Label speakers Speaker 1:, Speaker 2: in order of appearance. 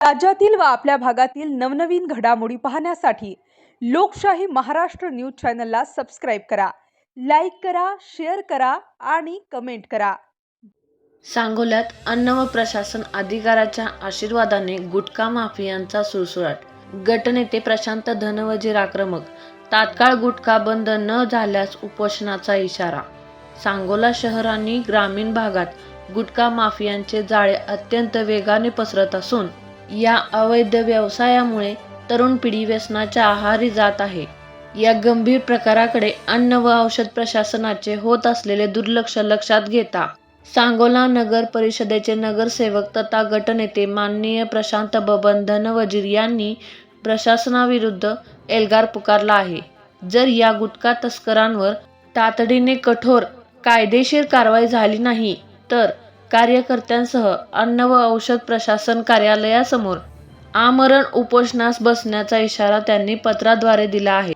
Speaker 1: राज्यातील व आपल्या भागातील नवनवीन घडामोडी पाहण्यासाठी लोकशाही महाराष्ट्र न्यूज चॅनलला सबस्क्राईब करा, लाईक करा, शेअर करा आणि कमेंट करा.
Speaker 2: सांगोल्यात अन्न व प्रशासन अधिकाऱ्याच्या आशीर्वादाने गुटखा माफियांचा सुळसुळाट. गटनेते प्रशांत धनवजीर आक्रमक. तात्काळ गुटखा बंद न झाल्यास उपोषणाचा इशारा. सांगोला शहर आणि ग्रामीण भागात गुटखा माफियांचे जाळे अत्यंत वेगाने पसरत असून या अवैध व्यवसायामुळे तरुण पिढी व्यसनाच्या आहारी जात आहे. या गंभीर प्रकाराकडे अन्न व औषध प्रशासनाचे होत असलेले दुर्लक्ष लक्षात घेता सांगोला नगर परिषदेचे नगरसेवक तथा गटनेते माननीय प्रशांत बबन धनवजीर यांनी प्रशासनाविरुद्ध एल्गार पुकारला आहे. जर या गुटखा तस्करांवर तातडीने कठोर कायदेशीर कारवाई झाली नाही तर कार्यकर्त्यांसह अन्न व औषध प्रशासन कार्यालयासमोर आमरण उपोषणास बसण्याचा इशारा त्यांनी पत्राद्वारे दिला आहे.